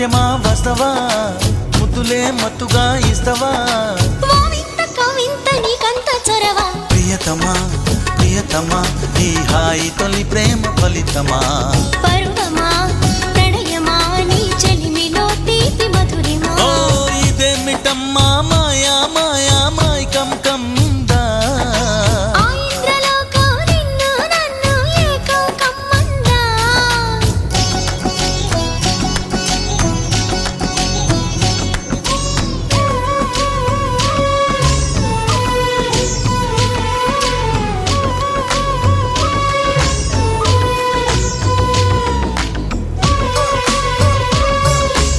ముత్యమా వస్తవా ముద్దులే మత్తుగా ఇస్తవా ప్రియతమా ప్రియతమా ఈ హాయి తొలి ప్రేమ ఫలితమా